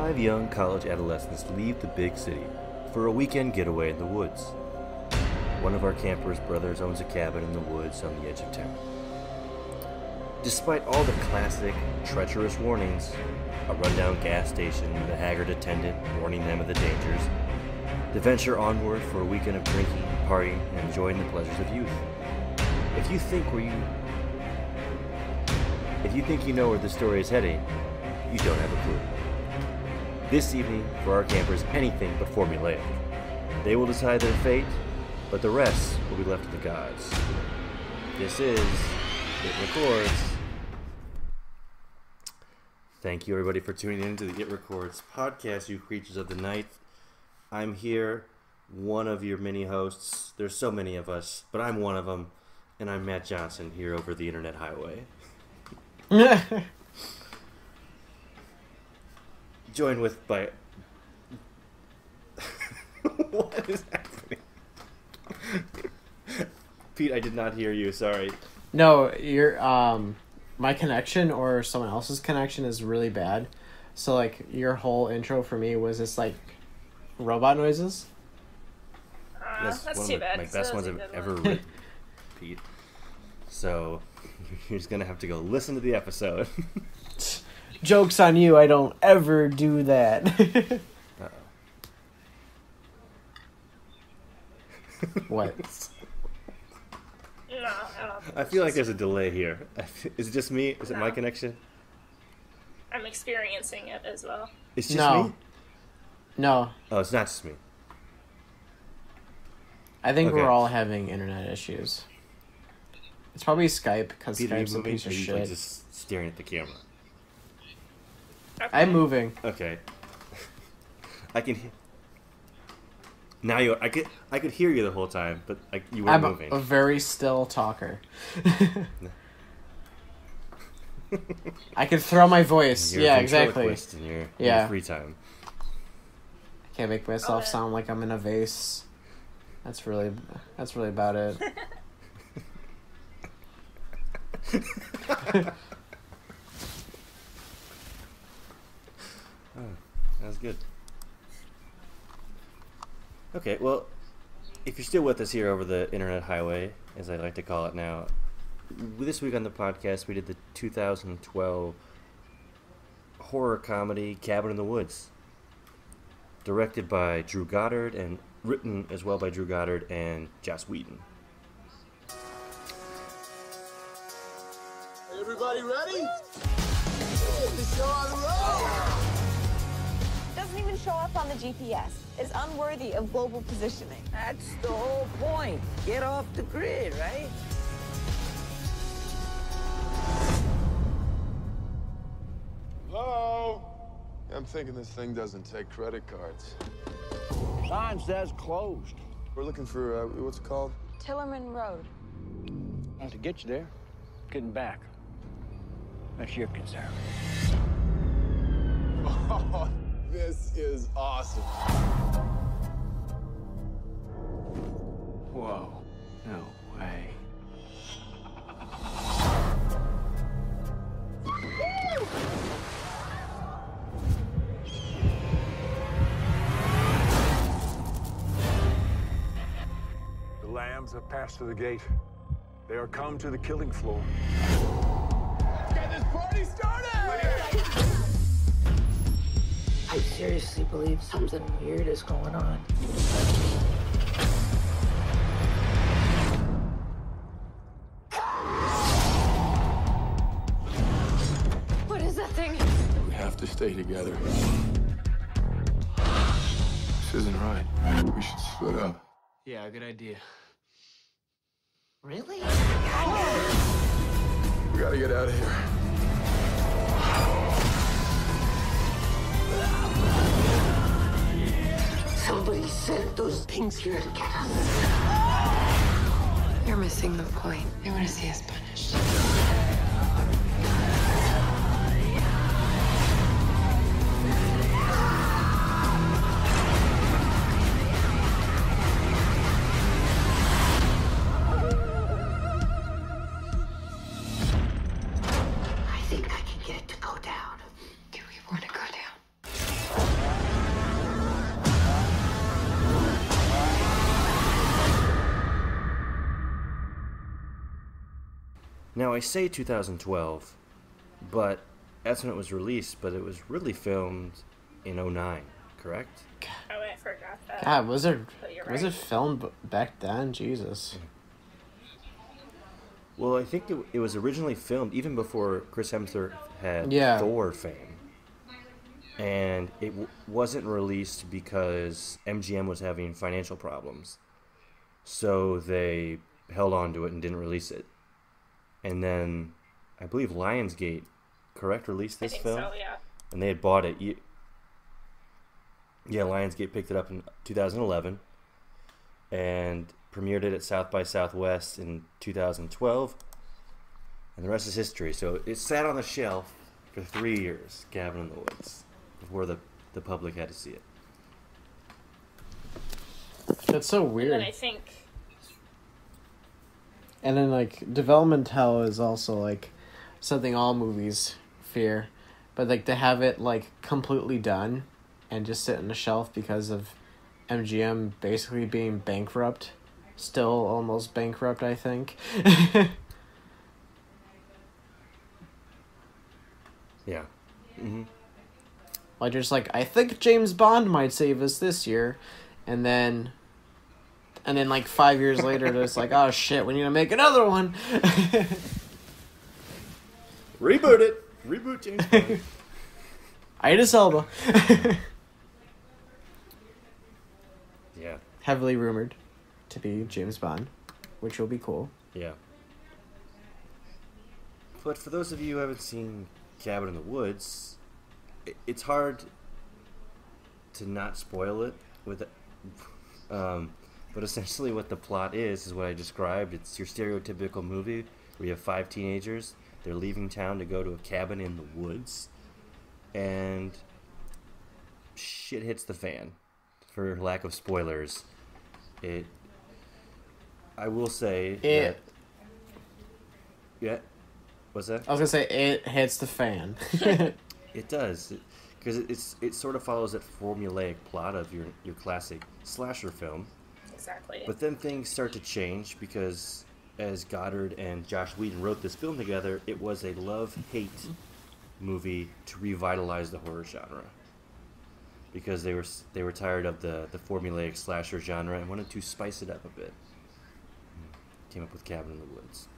5 young college adolescents leave the big city for a weekend getaway in the woods. One of our campers' brothers owns a cabin in the woods on the edge of town. Despite all the classic, treacherous warnings, a rundown gas station, the haggard attendant warning them of the dangers, they venture onward for a weekend of drinking, partying, and enjoying the pleasures of youth. If you think you know where the story is heading, you don't have a clue. This evening, for our campers, anything but formulaic. They will decide their fate, but the rest will be left to the gods. This is It Records. Thank you, everybody, for tuning in to the It Records podcast, you creatures of the night. I'm here, one of your many hosts. There's so many of us, but I'm one of them, and I'm Matt Johnson here over the internet highway. Joined with by... What is happening? Pete, I did not hear you, sorry. No, my connection or someone else's connection is really bad. So, like, your whole intro for me was just, like, robot noises. That's too bad. My best ones I've ever written, Pete. So, you're just going to have to go listen to the episode. Joke's on you, I don't ever do that. Uh-oh. What? No, I feel like there's a delay here. Is it just me? Is it my connection? I'm experiencing it as well. It's just me? No. Oh, it's not just me. I think Okay. we're all having internet issues. It's probably Skype, because Pete, are you Skype's a moving? piece Or of are you shit. like, just staring at the camera? Okay. I'm moving. Okay. I can hear... Now I could hear you the whole time, but you weren't I'm moving. a very still talker. I could throw my voice. You're Yeah, a exactly. ventriloquist in your free time. I can't make myself sound like I'm in a vase. That's really about it. Oh, that was good. Okay, well, if you're still with us here over the internet highway, as I like to call it now, this week on the podcast we did the 2012 horror comedy Cabin in the Woods, directed by Drew Goddard and written as well by Drew Goddard and Joss Whedon. Everybody ready? Get the show on the road! Doesn't even show up on the GPS. It's unworthy of global positioning. That's the whole point. Get off the grid, right? Hello? I'm thinking this thing doesn't take credit cards. Sign says closed. We're looking for, what's it called? Tillerman Road. Well, to get you there, getting back. That's your concern. Oh, this is awesome. Whoa. No way. The lambs have passed to the gate. They are come to the killing floor. Let's get this party started! I seriously believe something weird is going on. What is that thing? We have to stay together. This isn't right. We should split up. Yeah, good idea. Really? We gotta get out of here. Somebody sent those things here to get us. You're missing the point. They want to see us punished. I think I can get it to go down. Do we want to go down? Now, I say 2012, but that's when it was released, but it was really filmed in '09, correct? Oh, I forgot that. God, was it But you're filmed back then? Jesus. Well, I think it was originally filmed even before Chris Hemsworth had Thor fame. And it wasn't released because MGM was having financial problems. So they held on to it and didn't release it. And then, I believe Lionsgate, correct, released this film? So, yeah. And they had bought it. Yeah, Lionsgate picked it up in 2011 and premiered it at South by Southwest in 2012. And the rest is history. So it sat on the shelf for 3 years, Cabin in the Woods, before the public had to see it. That's so weird. And then I think... And then, like, development hell is also, like, something all movies fear. But, like, to have it, like, completely done and just sit on the shelf because of MGM basically being bankrupt. Still almost bankrupt, I think. Yeah. Mm-hmm. Like, just like, I think James Bond might save us this year. And then, like, 5 years later, it's like, oh, shit, we need to make another one. Reboot it. Reboot James Bond. Idris Elba. Yeah. Heavily rumored to be James Bond, which will be cool. Yeah. But for those of you who haven't seen Cabin in the Woods, it's hard to not spoil it with but essentially what the plot is what I described. It's your stereotypical movie where you have 5 teenagers. They're leaving town to go to a cabin in the woods, and shit hits the fan. For lack of spoilers, I will say that... Yeah? What's that? I was gonna say, it hits the fan. It does. Because it sort of follows that formulaic plot of your classic slasher film. Exactly. But then things start to change because as Goddard and Josh Whedon wrote this film together, it was a love-hate movie to revitalize the horror genre. Because they were tired of the formulaic slasher genre and wanted to spice it up a bit. Came up with Cabin in the Woods.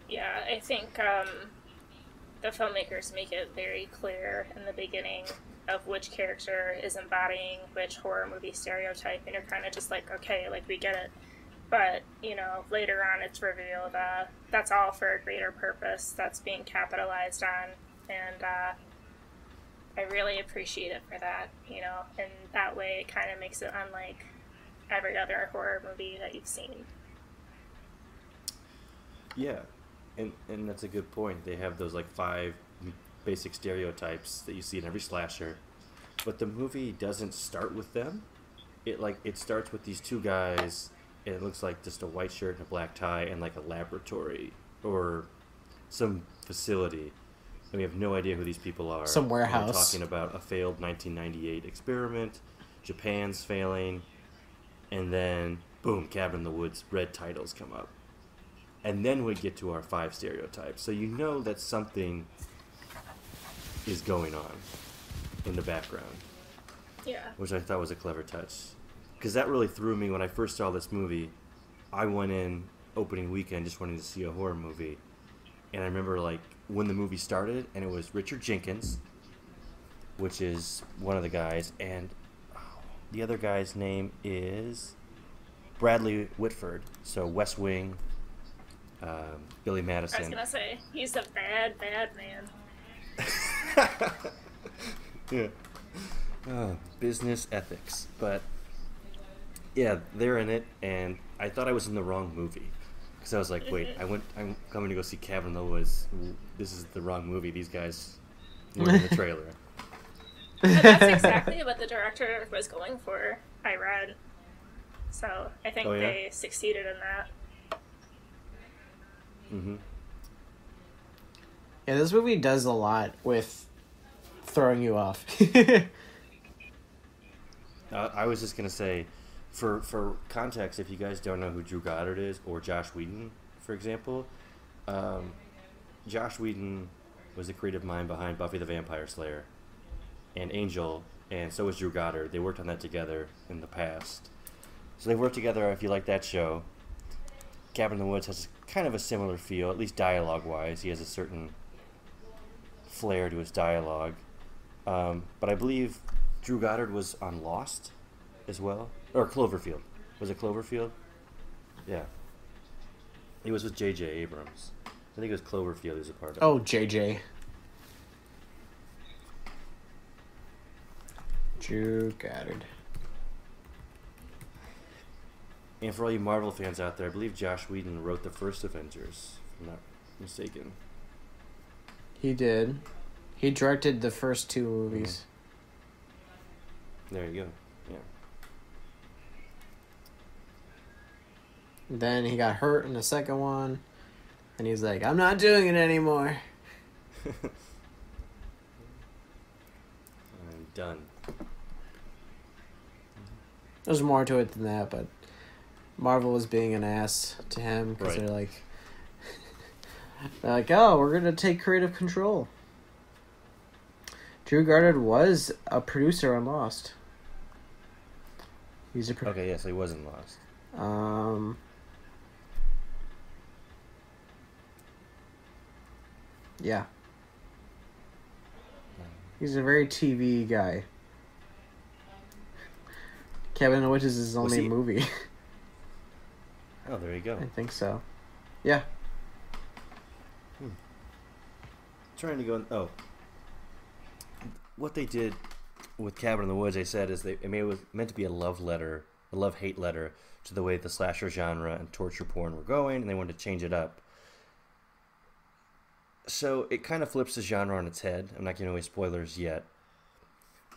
Yeah, I think the filmmakers make it very clear in the beginning of which character is embodying which horror movie stereotype, and you're kind of just like, okay, like, we get it. But, you know, later on it's revealed that's all for a greater purpose that's being capitalized on, and I really appreciate it for that, you know, and that way it kind of makes it unlike every other horror movie that you've seen. Yeah, and that's a good point. They have those, like, 5 basic stereotypes that you see in every slasher, but the movie doesn't start with them. It starts with these 2 guys, and it looks like just a white shirt and a black tie and, like, a laboratory or some facility. And we have no idea who these people are. Some warehouse. We're talking about a failed 1998 experiment, Japan's failing, and then, boom, Cabin in the Woods, red titles come up. And then we get to our 5 stereotypes. So you know that something is going on in the background. Yeah. Which I thought was a clever touch. Because that really threw me when I first saw this movie. I went in opening weekend just wanting to see a horror movie. And I remember, like, when the movie started, and it was Richard Jenkins, which is one of the guys, and the other guy's name is Bradley Whitford. So West Wing, Billy Madison. I was gonna say, he's a bad, bad man. Yeah. Business ethics. But, yeah, they're in it, and I thought I was in the wrong movie. Because I was like, wait, I'm coming to go see Cabin in the Woods. This is the wrong movie. These guys were in the trailer. And that's exactly what the director was going for, I read. So I think they succeeded in that. Mm-hmm. Yeah, this movie does a lot with throwing you off. I was just going to say, for context, if you guys don't know who Drew Goddard is, or Josh Whedon, for example, Josh Whedon was the creative mind behind Buffy the Vampire Slayer and Angel, and so was Drew Goddard. They worked on that together in the past. So they worked together. If you like that show, Cabin in the Woods has kind of a similar feel, at least dialogue-wise. He has a certain flair to his dialogue. But I believe Drew Goddard was on Lost as well. Or Cloverfield. Was it Cloverfield? Yeah. He was with J.J. Abrams. I think it was Cloverfield he was a part of. Oh, J.J. Drew Goddard. And for all you Marvel fans out there, I believe Josh Whedon wrote the first Avengers, if I'm not mistaken. He did. He directed the first 2 movies. There you go. Yeah. Then he got hurt in the second one, and he's like, I'm not doing it anymore. I'm done. There's more to it than that, but Marvel was being an ass to him because Right. they're like, oh, we're going to take creative control. Drew Goddard was a producer on Lost. He's a Okay, yes, he wasn't Lost. Yeah. He's a very TV guy. Cabin in the Woods is his Was only he- movie. Oh, there you go. I think so. Yeah. Trying to go. Oh, what they did with Cabin in the Woods, they said, is it was meant to be a love letter, a love-hate letter to the way the slasher genre and torture porn were going, and they wanted to change it up. So it kind of flips the genre on its head. I'm not giving away spoilers yet.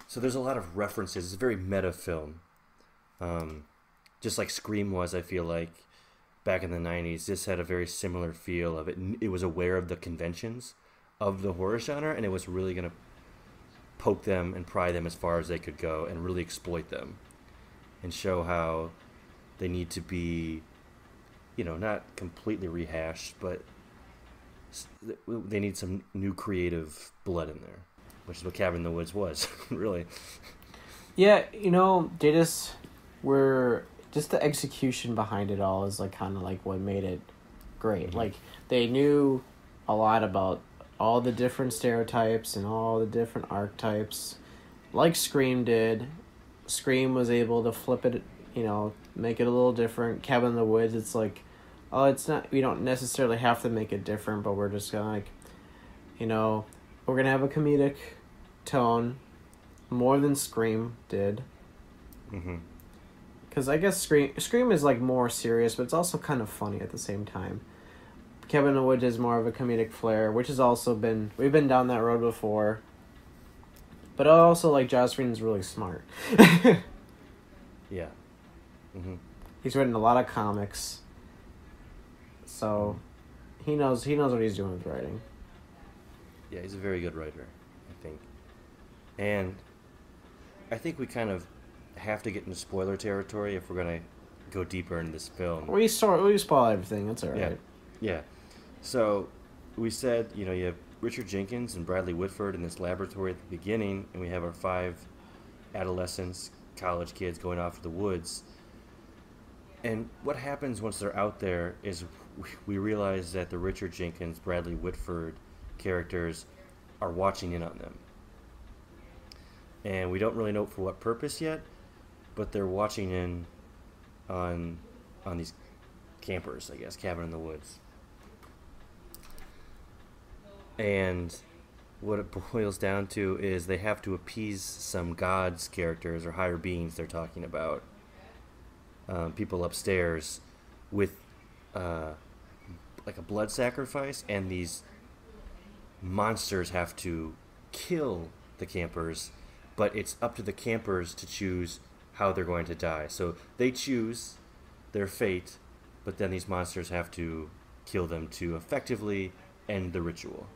So there's a lot of references. It's a very meta film. Just like Scream was, I feel like, back in the 90s. This had a very similar feel of it. It was aware of the conventions of the horror genre, and it was really going to poke them and pry them as far as they could go and really exploit them and show how they need to be, not completely rehashed, but they need some new creative blood in there, which is what Cabin in the Woods was, really. Yeah, they just were... Just the execution behind it all is kind of what made it great. Mm-hmm. They knew a lot about all the different stereotypes and all the different archetypes. Like Scream did. Scream was able to flip it, make it a little different. Cabin in the Woods, it's it's not, we don't necessarily have to make it different, but we're just gonna we're gonna have a comedic tone more than Scream did. Mm-hmm. Because I guess Scream is more serious, but it's also kind of funny at the same time. Cabin in the Woods is more of a comedic flair, which has also we've been down that road before. But I also Joss Whedon's really smart. Yeah. Mm-hmm. He's written a lot of comics, so he knows what he's doing with writing. Yeah, he's a very good writer, I think. And I think we kind of have to get into spoiler territory if we're going to go deeper into this film. We spoil everything. That's all right. Yeah. So we said, you have Richard Jenkins and Bradley Whitford in this laboratory at the beginning, and we have our 5 adolescents, college kids going off to the woods. And what happens once they're out there is we realize that the Richard Jenkins, Bradley Whitford characters are watching in on them. And we don't really know for what purpose yet, but they're watching in on these campers, I guess, Cabin in the Woods. And what it boils down to is they have to appease some gods characters or higher beings they're talking about, people upstairs, with a blood sacrifice, and these monsters have to kill the campers, but it's up to the campers to choose how they're going to die. So they choose their fate, but then these monsters have to kill them to effectively end the ritual.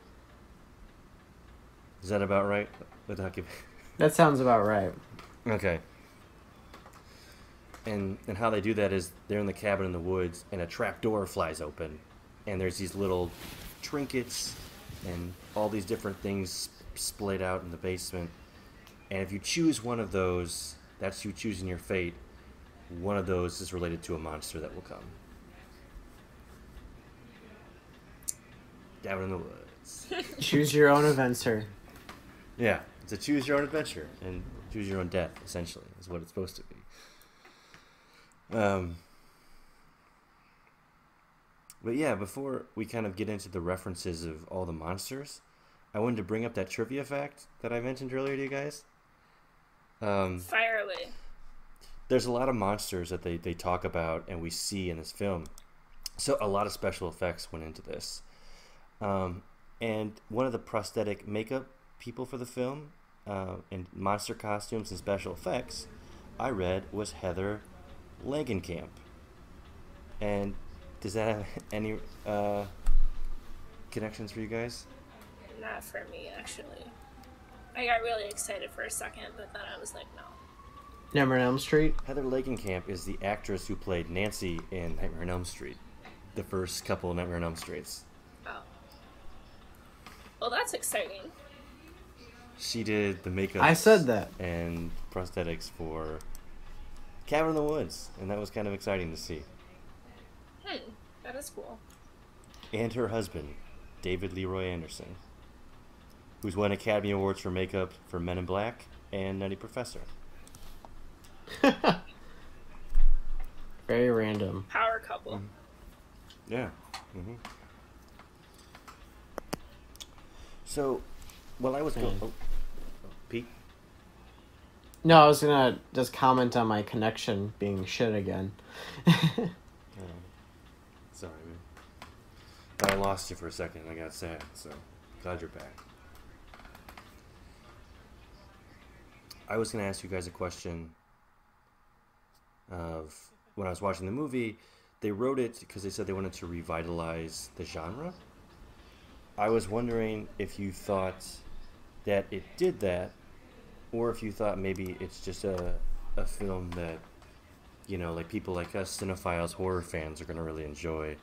Is that about right? That sounds about right. Okay. And how they do that is they're in the cabin in the woods, and a trap door flies open, and there's these little trinkets and all these different things splayed out in the basement. And if you choose one of those, that's you choosing your fate. One of those is related to a monster that will come. Down in the woods. Choose your own adventure. Yeah, it's a choose your own adventure and choose your own death, essentially, is what it's supposed to be. But yeah, before we kind of get into the references of all the monsters, I wanted to bring up that trivia fact that I mentioned earlier to you guys. Fire away. There's a lot of monsters that they talk about and we see in this film. So a lot of special effects went into this. And one of the prosthetic makeup people for the film, and monster costumes and special effects, I read was Heather Langenkamp. And does that have any connections for you guys? Not for me, actually. I got really excited for a second, but then I was like, no. Nightmare on Elm Street? Heather Langenkamp is the actress who played Nancy in Nightmare on Elm Street. The first couple of Nightmare on Elm Streets. Oh. Well, that's exciting. She did the makeup. I said that. And prosthetics for Cabin in the Woods, and that was kind of exciting to see. That is cool. And her husband, David Leroy Anderson, who's won Academy Awards for makeup for Men in Black and Nutty Professor. Very random. Power couple. Mm-hmm. Yeah. Mm-hmm. So, while I was going... Oh, Pete? No, I was gonna just comment on my connection being shit again. Sorry, man. I lost you for a second and I got sad, so glad you're back. I was going to ask you guys a question of when I was watching the movie. They wrote it because they said they wanted to revitalize the genre. I was wondering if you thought that it did that, or if you thought maybe it's just a film that, you know, like people like us cinephiles, horror fans are going to really enjoy,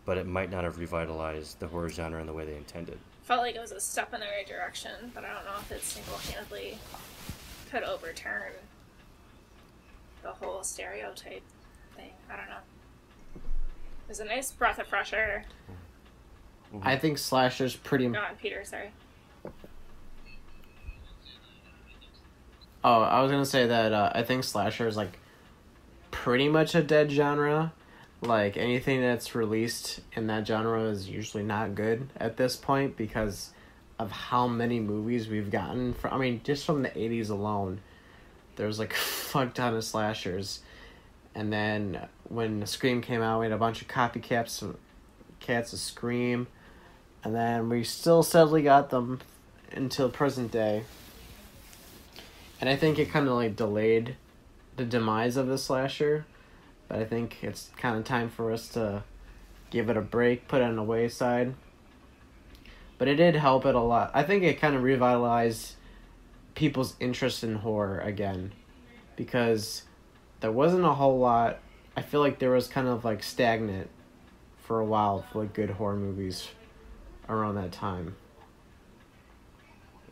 but it might not have revitalized the horror genre in the way they intended. Felt like it was a step in the right direction, but I don't know if it single-handedly could overturn the whole stereotype thing. I don't know. It was a nice breath of fresh air. I think slasher's pretty... Go on, Peter, sorry. Oh, I was gonna say that I think slasher is like pretty much a dead genre. Like anything that's released in that genre is usually not good at this point because of how many movies we've gotten from. I mean, just from the 80s alone, there's like a fuck ton of slashers. And then when Scream came out, we had a bunch of copycats of Scream. And then we still steadily got them until present day. And I think it kind of like delayed the demise of the slasher. But I think it's kind of time for us to give it a break, put it on the wayside. But it did help it a lot. I think it kind of revitalized people's interest in horror again. Because there wasn't a whole lot. I feel like there was kind of like stagnant for a while for like good horror movies around that time.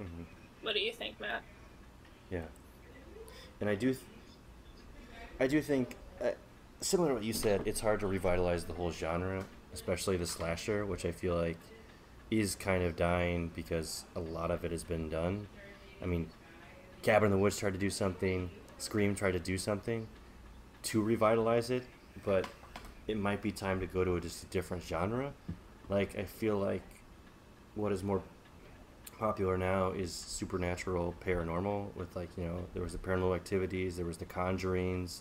Mm-hmm. What do you think, Matt? Yeah. And I do think... similar to what you said, it's hard to revitalize the whole genre, especially the slasher, which I feel like is kind of dying because a lot of it has been done. I mean, Cabin in the Woods tried to do something, Scream tried to do something to revitalize it, but it might be time to go to just a different genre. Like, I feel like what is more popular now is supernatural, paranormal, with like, you know, there was the Paranormal Activities, there was the Conjurings,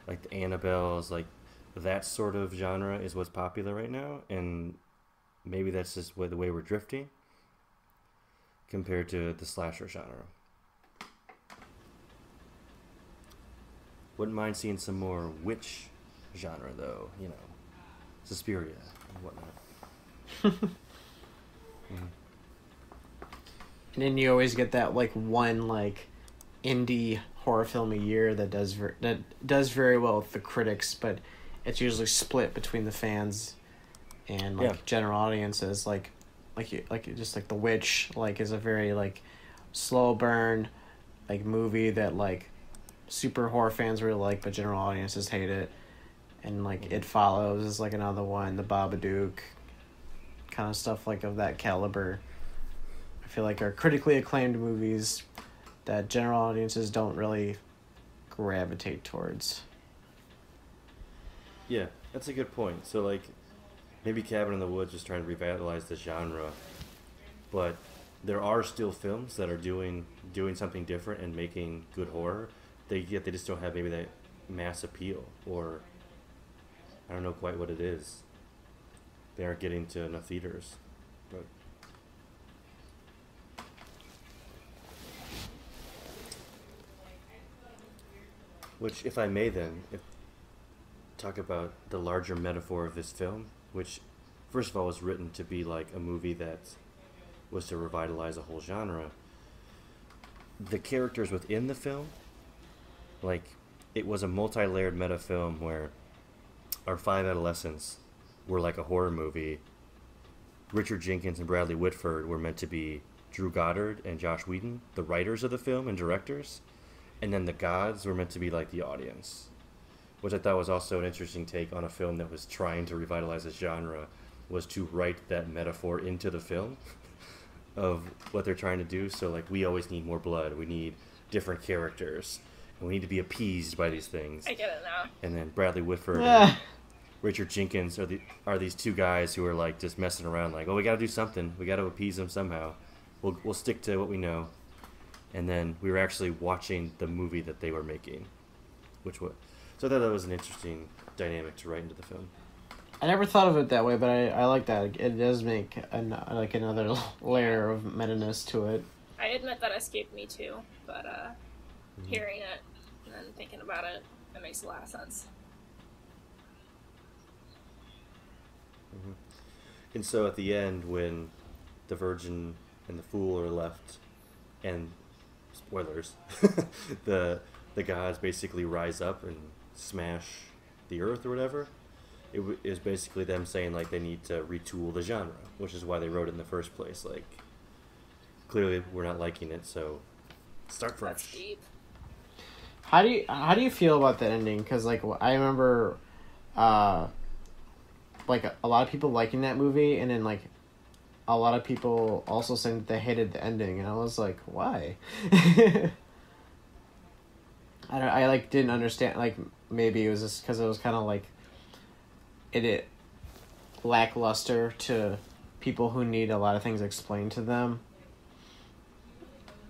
like the Annabelles, like that sort of genre is what's popular right now, and maybe that's just the way we're drifting compared to the slasher genre. Wouldn't mind seeing some more witch genre though, you know, Suspiria and whatnot. And then you always get that like one like indie horror film a year that does very well with the critics, but it's usually split between the fans and like Yeah. general audiences like just like The Witch like is a very like slow burn like movie that like super horror fans really like, but general audiences hate it. And like It Follows is like another one, The Babadook, kind of stuff like of that caliber. I feel like are critically acclaimed movies that general audiences don't really gravitate towards. Yeah, that's a good point. So, like, maybe Cabin in the Woods is trying to revitalize the genre, but there are still films that are doing something different and making good horror. They just don't have maybe that mass appeal, or I don't know quite what it is. They aren't getting to enough theaters, but. Which, if I may then, talk about the larger metaphor of this film, which, first of all, was written to be like a movie that was to revitalize a whole genre. The characters within the film, like, it was a multi-layered meta film where our 5 adolescents were like a horror movie. Richard Jenkins and Bradley Whitford were meant to be Drew Goddard and Josh Whedon, the writers of the film and directors. And then the gods were meant to be like the audience, which I thought was also an interesting take on a film that was trying to revitalize a genre, was to write that metaphor into the film of what they're trying to do. So, like, we always need more blood. We need different characters. And we need to be appeased by these things. I get it now. And then Bradley Whitford and Richard Jenkins are these two guys who are, like, just messing around, like, oh, we got to do something. We got to appease them somehow. We'll stick to what we know. And then we were actually watching the movie that they were making, so I thought that was an interesting dynamic to write into the film. I never thought of it that way, but I like that. It does make another layer of meta-ness to it. I admit that escaped me too, but hearing it and then thinking about it, it makes a lot of sense. Mm-hmm. And so at the end, when the Virgin and the Fool are left, and spoilers, the gods basically rise up and smash the earth or whatever. It is basically them saying like they need to retool the genre, which is why they wrote it in the first place. Like, clearly we're not liking it, so start fresh. That's deep. How do you feel about that ending? Because like I remember, like a lot of people liking that movie, and then like a lot of people also saying that they hated the ending, and I was like, why? I like didn't understand. Like maybe it was just because it was kind of like it lackluster to people who need a lot of things explained to them.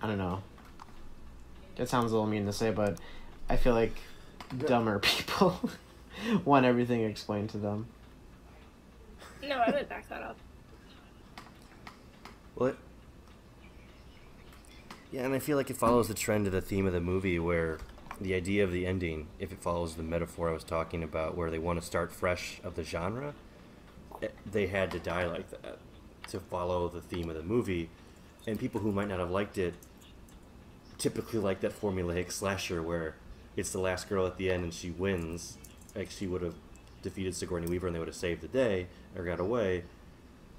I don't know. That sounds a little mean to say, but I feel like dumber people want everything explained to them. No, I would back that up. Well, yeah, and I feel like it follows the trend of the theme of the movie, where the idea of the ending, if it follows the metaphor I was talking about, where they want to start fresh of the genre, they had to die like that to follow the theme of the movie. And people who might not have liked it typically like that formulaic slasher where it's the last girl at the end and she wins. Like, she would have defeated Sigourney Weaver and they would have saved the day or got away.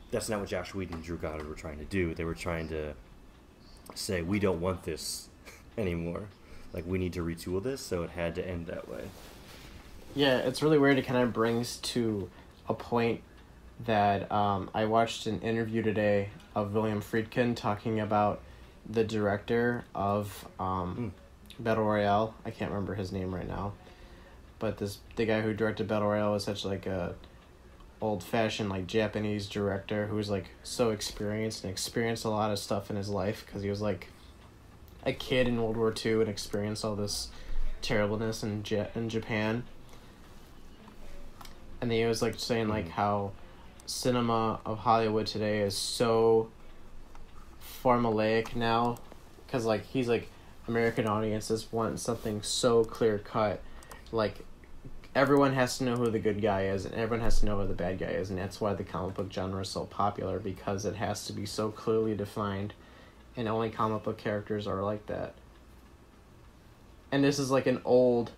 That's not what Josh Whedon and Drew Goddard were trying to do. They were trying to say, we don't want this anymore. Like, we need to retool this, so it had to end that way. Yeah, it's really weird. It kind of brings to a point that I watched an interview today of William Friedkin talking about the director of Battle Royale. I can't remember his name right now. But the guy who directed Battle Royale was such like a old-fashioned like Japanese director who was like so experienced and experienced a lot of stuff in his life because he was like a kid in World War II and experienced all this terribleness in Japan. And then he was like saying like how cinema of Hollywood today is so formulaic now, because like he's like American audiences want something so clear cut, like everyone has to know who the good guy is and everyone has to know who the bad guy is, and that's why the comic book genre is so popular, because it has to be so clearly defined, and only comic book characters are like that. And this is like an old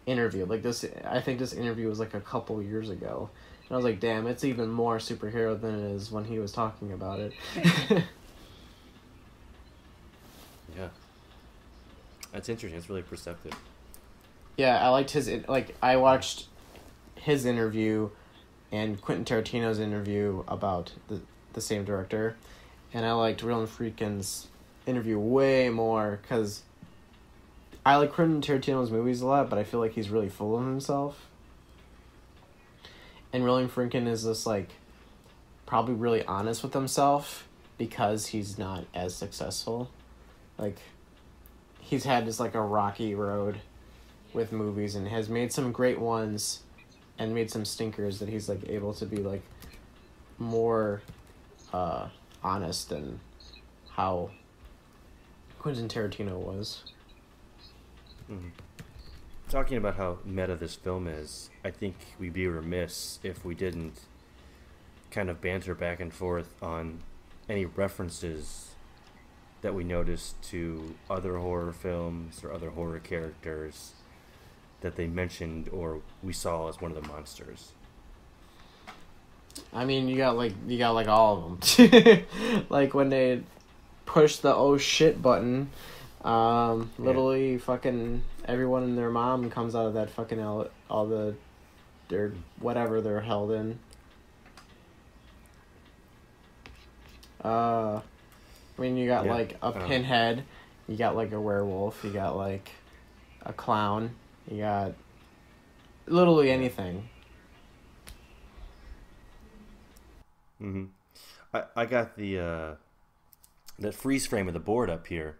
interview. Like this, I think this interview was like a couple years ago, I was like, damn, it's even more superhero than it is when he was talking about it. Yeah. That's interesting. It's really perceptive. Yeah, I liked I watched his interview and Quentin Tarantino's interview about the same director, and I liked Roland Friedkin's interview way more, because I like Quentin Tarantino's movies a lot, but I feel like he's really full of himself. And Roland Friedkin is just, like, probably really honest with himself because he's not as successful. Like, he's had just, like, a rocky road with movies and has made some great ones and made some stinkers that he's, like, able to be, like, more honest than how Quentin Tarantino was. Mm-hmm. Talking about how meta this film is, I think we'd be remiss if we didn't kind of banter back and forth on any references that we noticed to other horror films or other horror characters that they mentioned or we saw as one of the monsters. I mean, you got all of them. Like when they push the oh shit button, literally fucking everyone and their mom comes out of that fucking their whatever they're held in. I mean, you got like a pinhead, you got like a werewolf, you got like a clown, you got literally anything. Mm-hmm. I got the that freeze frame of the board up here.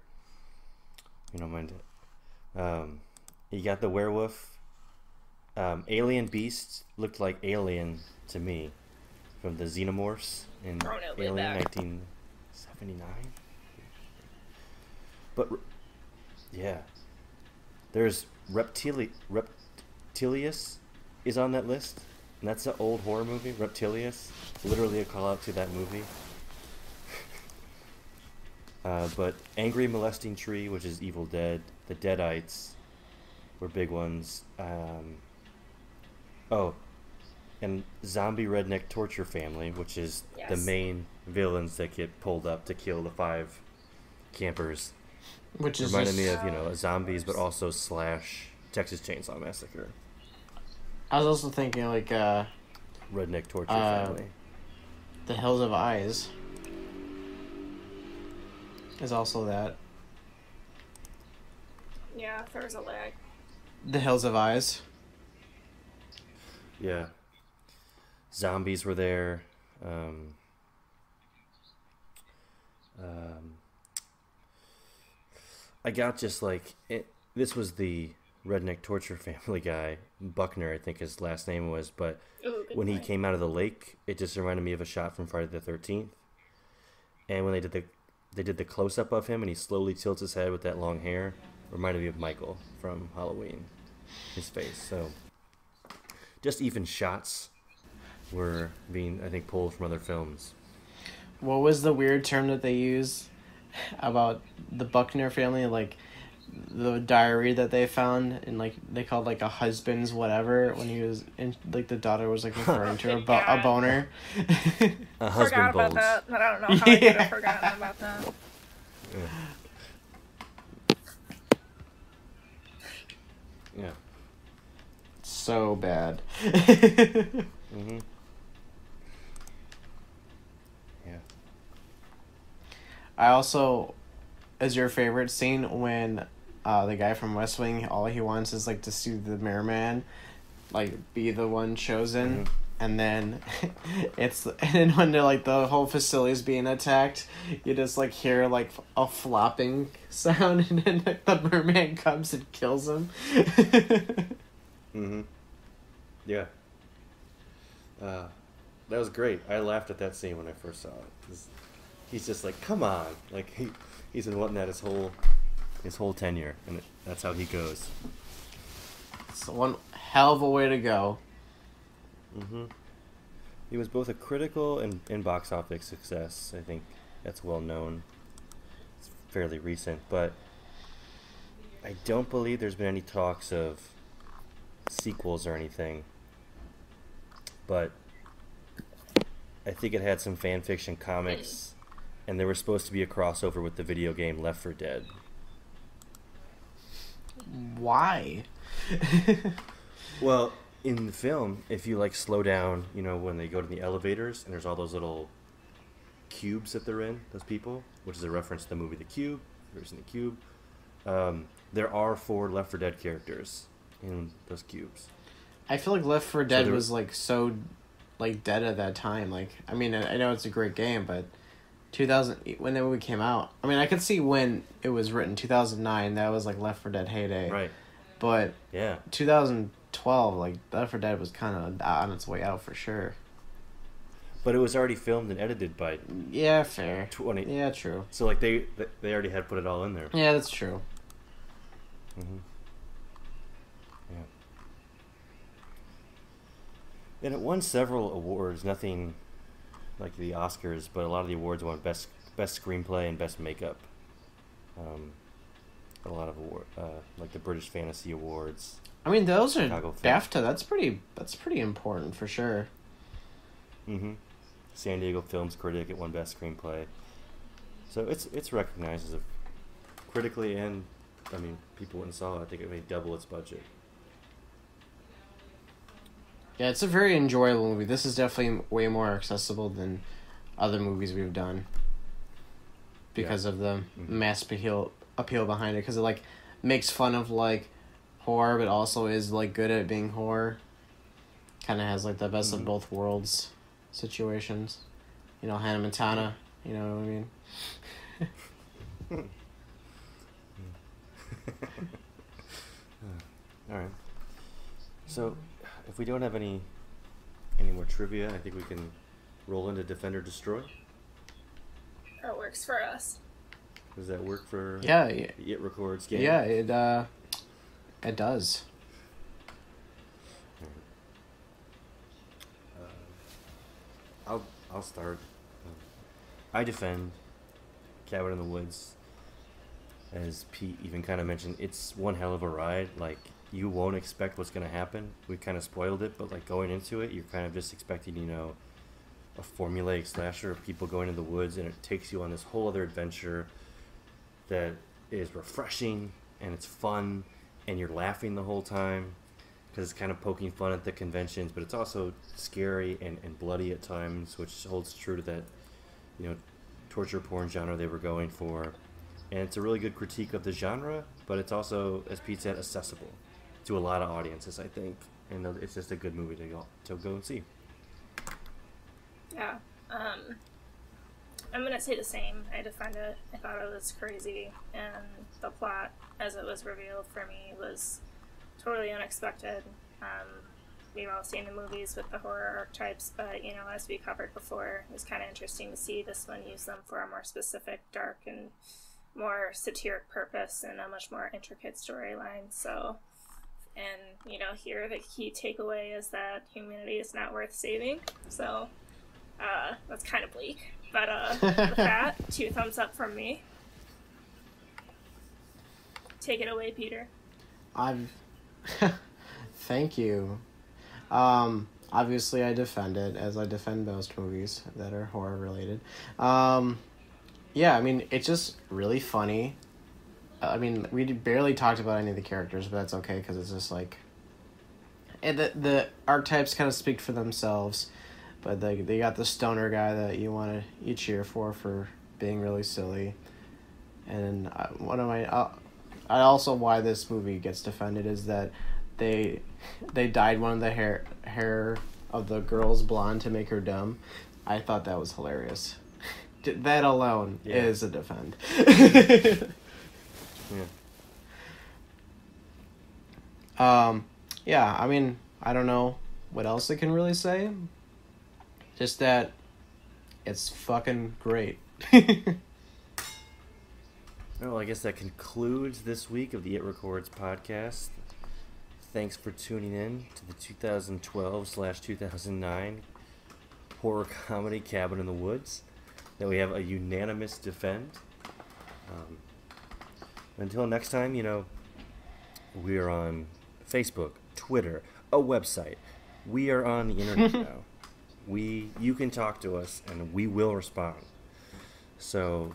You don't mind it. You got the werewolf. Alien Beast looked like Alien to me from the Xenomorphs in Alien 1979. But yeah, there's Reptilius is on that list, and that's an old horror movie. Reptilius, literally a call out to that movie. But Angry Molesting Tree, which is Evil Dead, the Deadites were big ones. And Zombie Redneck Torture Family, which is the main villains that get pulled up to kill the 5 campers. Which is reminded me of, zombies, but also / Texas Chainsaw Massacre. I was also thinking like Redneck Torture Family. The Hills of Eyes is also that. Yeah, there was a lag. The Hills of Eyes. Yeah. Zombies were there. I got just like it. This was the Redneck Torture Family guy, Buckner, I think his last name was. But when he came out of the lake, it just reminded me of a shot from Friday the 13th. And when they did the close up of him, and he slowly tilts his head with that long hair, reminded me of Michael from Halloween. His face. So, just even shots were being, I think, pulled from other films. What was the weird term that they used about the Buckner family? Like, the diary that they found, and, like, they called, like, a husband's whatever, when he was, in, like, the daughter was, like, referring to a boner. A husband forgot about bulge. that. I don't know how I could have forgotten about that. Yeah. So bad. Mm-hmm. Yeah. I also, is your favorite scene when the guy from West Wing, all he wants is like to see the mailman, like be the one chosen, and then and then when they're like the whole facility is being attacked, you just like hear like a flopping sound, and then like, the merman comes and kills him. Mm-hmm. Yeah. That was great. I laughed at that scene when I first saw it. He's just like, come on, like he's been wanting that his whole tenure, and that's how he goes. It's one hell of a way to go. Mm-hmm. He was both a critical and box office success. I think that's well known. It's fairly recent, but I don't believe there's been any talks of sequels or anything. But I think it had some fan fiction comics, and there was supposed to be a crossover with the video game Left 4 Dead. Why? Well, in the film, if you like slow down, you know, when they go to the elevators and there's all those little cubes that they're in, those people, which is a reference to the movie The Cube, there's in The Cube. There are 4 Left 4 Dead characters in those cubes. I feel like Left 4 Dead was like so like dead at that time. Like, I mean, I know it's a great game, but 2000 when the movie came out, I mean, I could see when it was written, 2009. That was like Left 4 Dead heyday, right? But yeah, 2012, like Left 4 Dead was kind of on its way out for sure. But it was already filmed and edited by fair 20. Yeah, true. So like they already had put it all in there. Yeah, that's true. Mm-hmm. Yeah. And it won several awards. Nothing like the Oscars, but a lot of the awards won best screenplay and best makeup. A lot of award, like the British Fantasy Awards. I mean, those are Chicago BAFTA. That's pretty important for sure. Mm-hmm. San Diego Films Critic, it won best screenplay. So it's recognized as a critically, and I mean, people went and saw it. I think it made double its budget. Yeah, it's a very enjoyable movie. This is definitely way more accessible than other movies we've done because of the mass appeal behind it. Because it like makes fun of like horror, but also is like good at being horror. Kind of has like the best of both worlds situations. You know, Hannah Montana. You know what I mean? All right. So, if we don't have any more trivia, I think we can roll into Defend or Destroy. That works for us. Does that work for It Records game? Yeah, it does. I'll start. I defend Cabin in the Woods. As Pete even kind of mentioned, it's one hell of a ride. Like, you won't expect what's going to happen. We kind of spoiled it, but like going into it, you're kind of just expecting, you know, a formulaic slasher of people going in the woods, and it takes you on this whole other adventure that is refreshing and it's fun, and you're laughing the whole time because it's kind of poking fun at the conventions, but it's also scary and bloody at times, which holds true to that, you know, torture porn genre they were going for. And it's a really good critique of the genre, but it's also, as Pete said, accessible to a lot of audiences, I think. And it's just a good movie to go and see. Yeah. I'm going to say the same. I defend it. I thought it was crazy. And the plot, as it was revealed for me, was totally unexpected. We've all seen the movies with the horror archetypes, but, you know, as we covered before, it was kind of interesting to see this one use them for a more specific, dark, and more satiric purpose and a much more intricate storyline. So, and, you know, here the key takeaway is that humanity is not worth saving. So, that's kind of bleak. But with that, 2 thumbs up from me. Take it away, Peter. Thank you. Obviously I defend it, as I defend most movies that are horror related. Yeah, I mean, it's just really funny. I mean, we barely talked about any of the characters, but that's okay, because it's just like... And the archetypes kind of speak for themselves, but they got the stoner guy that you cheer for being really silly. And I also why this movie gets defended is that they dyed one of the hair of the girl's blonde to make her dumb. I thought that was hilarious. That alone is a defend. Yeah, I mean, I don't know what else I can really say. Just that it's fucking great. Well, I guess that concludes this week of the It Records podcast. Thanks for tuning in to the 2012/2009 horror comedy Cabin in the Woods that we have a unanimous defend. Until next time, you know, we are on Facebook, Twitter, a website. We are on the internet now. you can talk to us, and we will respond. So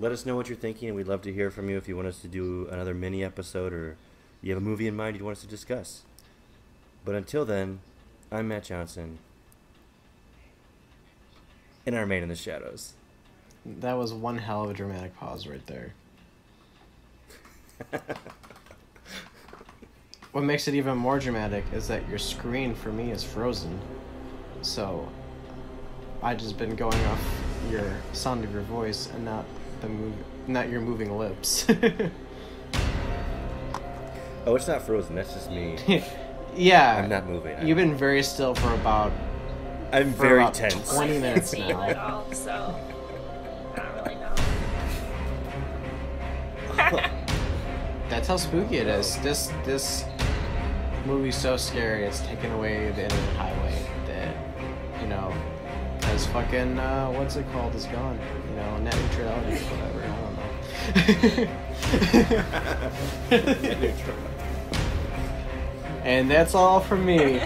let us know what you're thinking, and we'd love to hear from you if you want us to do another mini episode or you have a movie in mind you want us to discuss. But until then, I'm Matt Johnson, and I remain in the shadows. That was one hell of a dramatic pause right there. What makes it even more dramatic is that your screen for me is frozen. So I just been going off your sound of your voice and not your moving lips. Oh, it's not frozen. That's just me. Yeah. I'm not moving. You've been very still for about. I'm for very about tense. 20 minutes I can't feel now. it all, so I don't really know. That's how spooky it is. This movie's so scary. It's taken away the internet highway. That, you know, because fucking what's it called is gone. You know, net neutrality or whatever. I don't know. And that's all from me.